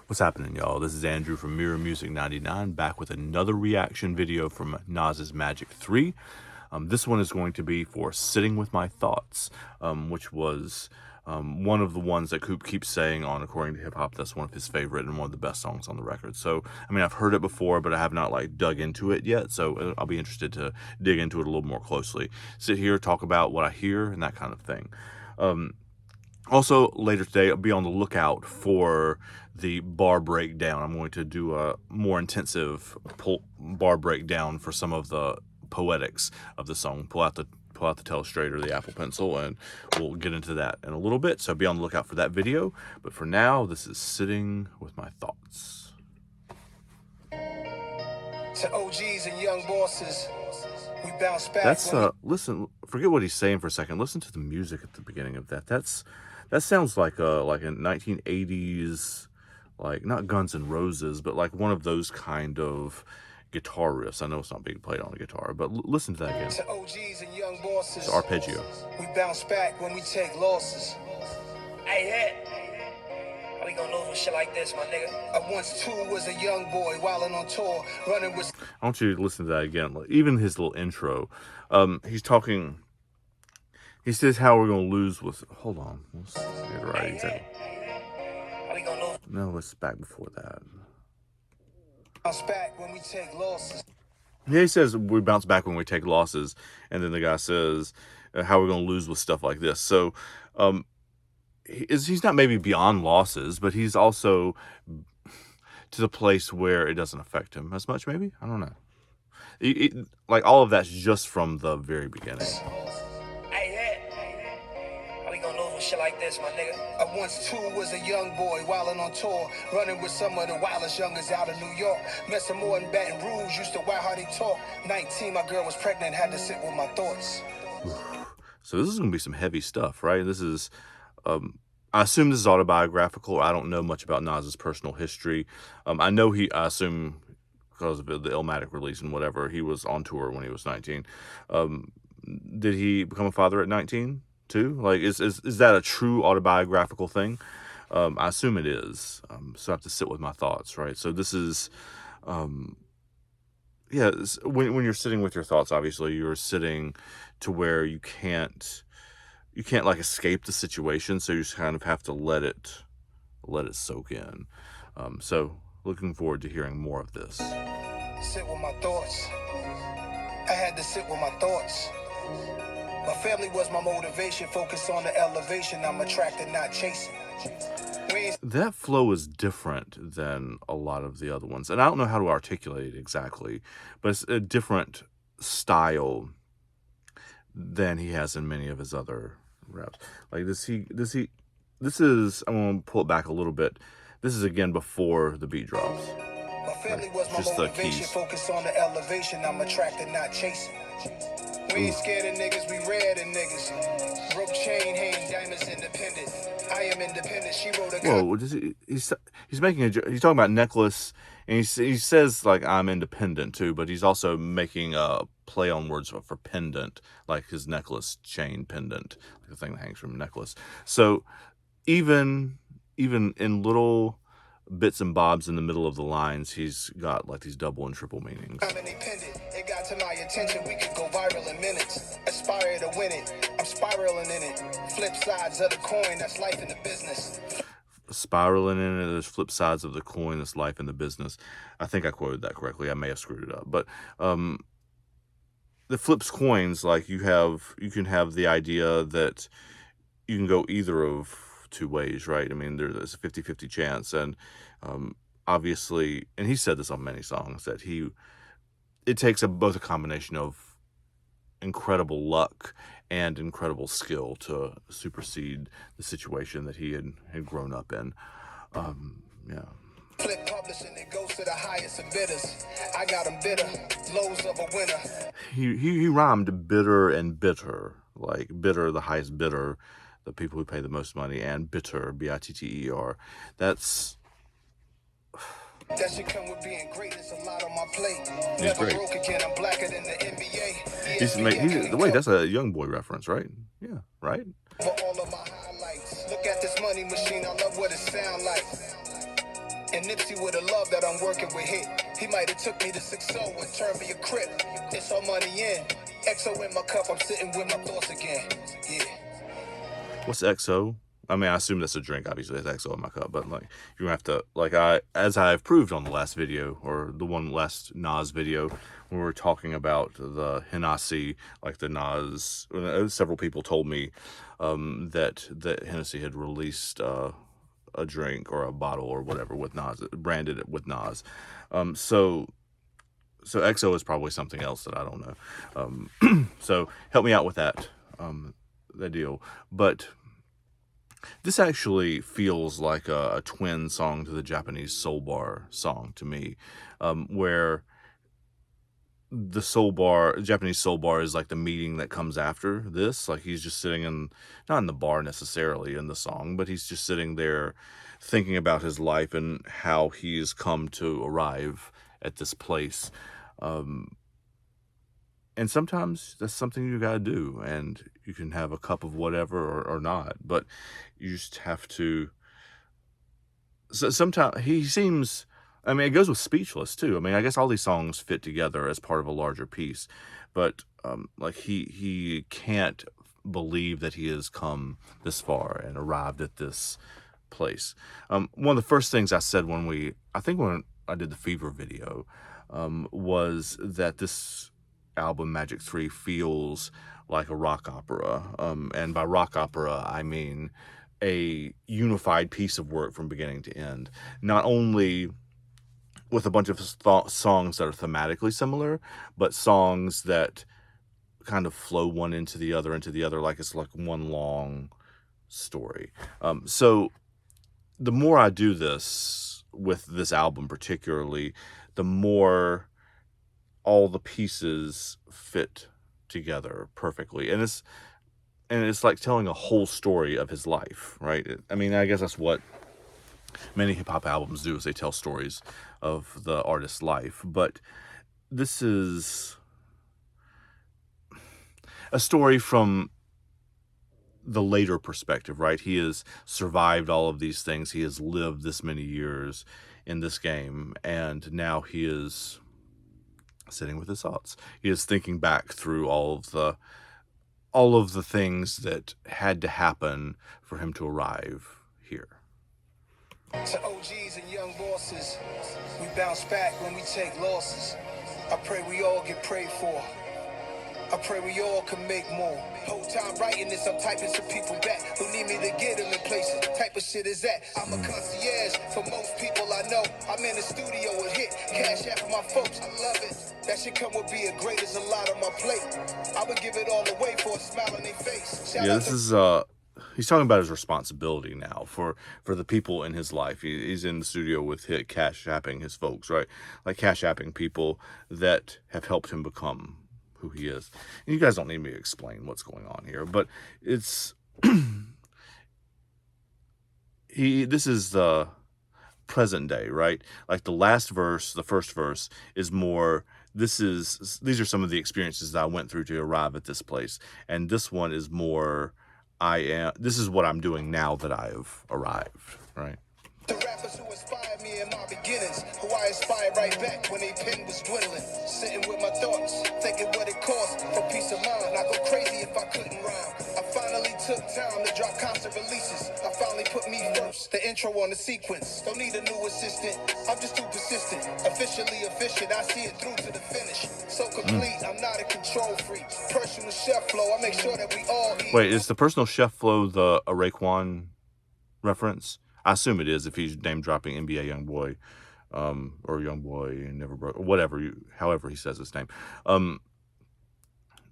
What's happening, y'all? This is Andrew from Mirror Music 99, back with another reaction video from NaS's Magic 3. This one is going to be for Sitting With My Thoughts, which was one of the ones that Coop keeps saying on According to Hip Hop. That's one of his favorite and one of the best songs on the record. So, I mean, I've heard it before, but I have not dug into it yet. So I'll be interested to dig into it a little more closely. Sit here, talk about what I hear and that kind of thing. Also, later today, I'll be on the lookout for the bar breakdown. I'm going to do a more intensive bar breakdown for some of the poetics of the song. Pull out the Telestrator, the Apple Pencil, and we'll get into that in a little bit. So be on the lookout for that video. But for now, this is Sitting With My Thoughts. To OGs and young bosses, we bounce back. That's listen. Forget what he's saying for a second. Listen to the music at the beginning of that. That sounds like a 1980s, like not Guns N' Roses, but like one of those kind of guitar riffs. I know it's not being played on a guitar, but listen to that again. To OGs and young bosses, it's arpeggio. We bounce back when we take losses. Hey, how we gonna lose with shit like this, my nigga? I once too was a young boy wilding on tour, running with. I want you to listen to that again. Even his little intro. He's talking. He says how we're gonna lose with. Hold on, let's get it right. Exactly. How we gonna lose? No, let's back before that. Bounce back when we take losses. Yeah, he says we bounce back when we take losses, and then the guy says how we're gonna lose with stuff like this. So, he's not maybe beyond losses, but he's also to the place where it doesn't affect him as much. Maybe, I don't know. Like all of that's just from the very beginning. Shit like this, my nigga. I once too was a young boy wilding on tour, running with some of the wildest youngers out of New York. Met some more in Baton Rouge, used to wow how they talk. 19, my girl was pregnant, had to sit with my thoughts. So this is gonna be some heavy stuff, right? This is, I assume this is autobiographical. I don't know much about NaS's personal history. I assume because of the Illmatic release and whatever, he was on tour when he was 19. Did he become a father at 19? Too? Like, is that a true autobiographical thing? I assume it is. So I have to sit with my thoughts, right? So this is, when you're sitting with your thoughts, obviously you're sitting to where you can't like escape the situation. So you just kind of have to let it soak in. So looking forward to hearing more of this. Sit with my thoughts. I had to sit with my thoughts. My family was my motivation, focus on the elevation, I'm attracted, not chasing. That flow is different than a lot of the other ones. And I don't know how to articulate it exactly, but it's a different style than he has in many of his other raps. Like this is, I'm going to pull it back a little bit. This is again before the beat drops. My family was my motivation, focus on the elevation, I'm attracted, not chasing. We ain't scared of niggas, we rare than niggas. Broke chain, hang diamonds, independent. I am independent. She wrote a. Whoa, he's making he's talking about necklace, and he says like I'm independent too, but he's also making a play on words for pendant, like his necklace chain pendant, like the thing that hangs from a necklace. So even in little bits and bobs in the middle of the lines, he's got like these double and triple meanings. I'm independent. It got to my attention. We could go viral in minutes. Aspire to win it. I'm spiraling in it. Flip sides of the coin. That's life in the business. Spiraling in it. There's flip sides of the coin. That's life in the business. I think I quoted that correctly. I may have screwed it up, but the flips coins, like you can have the idea that you can go either of two ways, right? I mean, there's a 50-50 chance, and obviously, and he said this on many songs, that it takes both a combination of incredible luck and incredible skill to supersede the situation that he had grown up in. Flip publishing, it goes to the highest of bidders. I got them bitter, lows of a winner. He rhymed bitter and bitter, like bitter, the highest bidder, the people who pay the most money, and bitter, B-I-T-T-E-R. That should come with being great. There's a lot on my plate. Never broke again. I'm blacker than the NBA. Wait, that's a Young Boy reference, right? Yeah, right? For all of my highlights, look at this money machine. I love what it sound like. And Nipsey would have loved that I'm working with hit. He might have took me to 6-0 and turned me a crip. It's all money in. XO in my cup, I'm sitting with my thoughts again. Yeah. What's XO? I mean, I assume that's a drink. Obviously, that's XO in my cup. But like, you have to, like, as I've proved on the last video, or the one last NaS video, when we were talking about the Hennessy, like the NaS. Several people told me that Hennessy had released a drink or a bottle or whatever with NaS, branded it with NaS. So XO is probably something else that I don't know. So help me out with that deal. But this actually feels like a twin song to the Japanese soul bar song to me, where the Japanese soul bar is like the meeting that comes after this. Like he's just sitting not in the bar necessarily in the song, but he's just sitting there thinking about his life and how he's come to arrive at this place. And sometimes that's something you gotta do, and you can have a cup of whatever or not, but you just have to. So sometimes he seems, I mean, it goes with Speechless too. I mean, I guess all these songs fit together as part of a larger piece, but like he can't believe that he has come this far and arrived at this place. One of the first things I said when I did the Fever video, was that this album Magic 3 feels like a rock opera, and by rock opera I mean a unified piece of work from beginning to end, not only with a bunch of songs that are thematically similar, but songs that kind of flow one into the other like it's like one long story. So the more I do this with this album particularly, the more all the pieces fit together perfectly. And it's like telling a whole story of his life, right? I mean, I guess that's what many hip-hop albums do, is they tell stories of the artist's life. But this is a story from the later perspective, right? He has survived all of these things. He has lived this many years in this game, and now he is sitting with his thoughts. He is thinking back through all of the things that had to happen for him to arrive here. To OGs and young bosses, we bounce back when we take losses. I pray we all get prayed for. I pray we all can make more. Whole time writing this, I'm typing some people back who need me to get them in places. Type of shit is that? I'm a concierge for most people I know. I'm in the studio with hit, cash out for my folks. I love it. That shit come with being great is a lot on my plate. I would give it all away for a smile on their face. This is he's talking about his responsibility now for the people in his life. He's in the studio with hit, cash apping his folks, right? Like cash apping people that have helped him become who he is. And you guys don't need me to explain what's going on here, but it's this is the present day, right? Like the first verse is more, these are some of the experiences that I went through to arrive at this place, and this one is more, this is what I'm doing now that I have arrived, right? The rappers who inspired me in my beginnings, who I inspired right back when they pen was dwindling. Sitting with my thoughts, thinking what it costs for peace of mind. I go crazy if I couldn't rhyme. I finally took time to drop concert releases. I finally put me first, the intro on the sequence. Don't need a new assistant, I'm just too persistent. Officially efficient, I see it through to the finish. So complete, I'm not a control freak. Personal chef flow, I make sure that we all eat. Wait, is the personal chef flow the Raekwon reference? I assume it is, if he's name dropping NBA Youngboy, or Youngboy Never Broke, or whatever, however he says his name.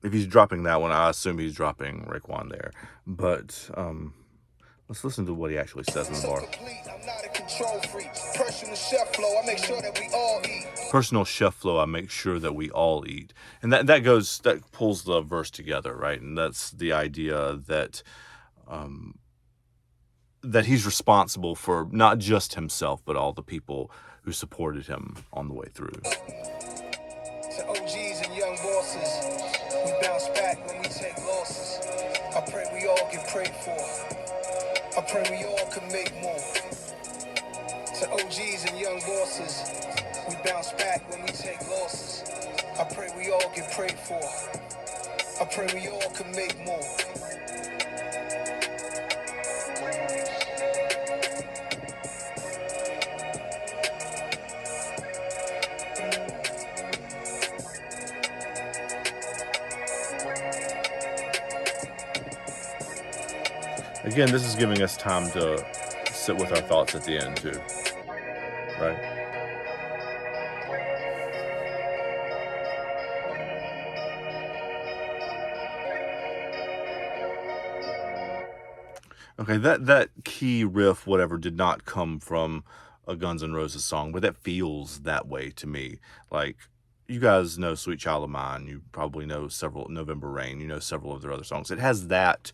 If he's dropping that one, I assume he's dropping Raekwon there. But let's listen to what he actually says in the bar. I'm not a control freak. Personal chef flow, I make sure that we all eat. Personal chef flow, I make sure that we all eat. And that pulls the verse together, right? And that's the idea that that he's responsible for not just himself, but all the people who supported him on the way through. To OGs and young bosses, we bounce back when we take losses. I pray we all get prayed for. I pray we all can make more. To To OGs and young bosses, we bounce back when we take losses. I pray we all get prayed for. I pray we all can make more. Again, this is giving us time to sit with our thoughts at the end too, right? Okay, that key riff, whatever, did not come from a Guns N' Roses song, but that feels that way to me. Like, you guys know Sweet Child of Mine. You probably know several, November Rain. You know several of their other songs. It has that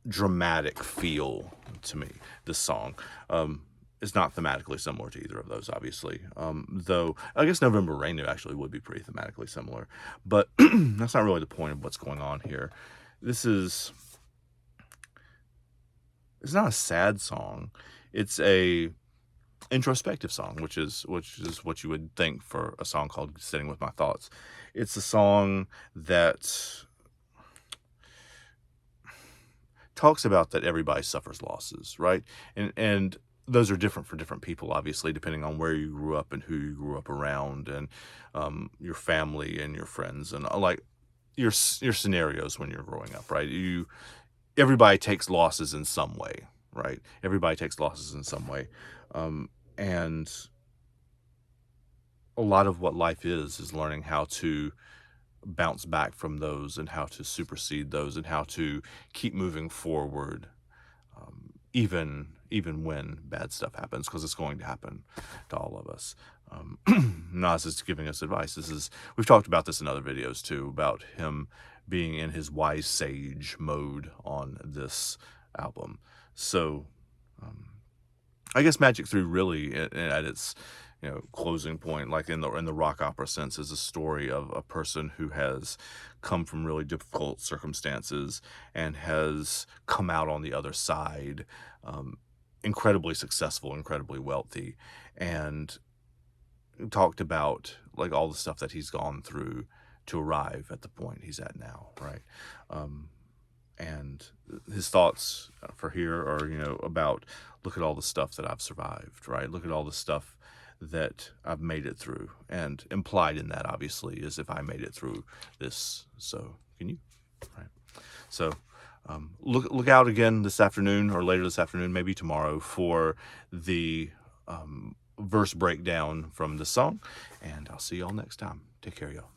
dramatic feel to me, this song. It's not thematically similar to either of those, obviously. Though, I guess November Rain actually would be pretty thematically similar. But that's not really the point of what's going on here. It's not a sad song. It's a introspective song, which is what you would think for a song called Sitting With My Thoughts. It's a song that talks about that everybody suffers losses, right? And those are different for different people, obviously, depending on where you grew up and who you grew up around, and your family and your friends, and like your scenarios when you're growing up, right? Everybody takes losses in some way, right? Everybody takes losses in some way. And a lot of what life is learning how to bounce back from those, and how to supersede those, and how to keep moving forward, even when bad stuff happens, because it's going to happen to all of us. Nas is giving us advice. We've talked about this in other videos too, about him being in his wise sage mode on this album. So I guess Magic 3 really, at its closing point, like in the rock opera sense, is a story of a person who has come from really difficult circumstances and has come out on the other side, incredibly successful, incredibly wealthy, and talked about like all the stuff that he's gone through to arrive at the point he's at now, right? And his thoughts for here are, about, look at all the stuff that I've survived, right? Look at all the stuff that I've made it through. And implied in that, obviously, is if I made it through this, so can you, right? So look out again this afternoon, or later this afternoon, maybe tomorrow, for the verse breakdown from the song. And I'll see y'all next time. Take care, y'all.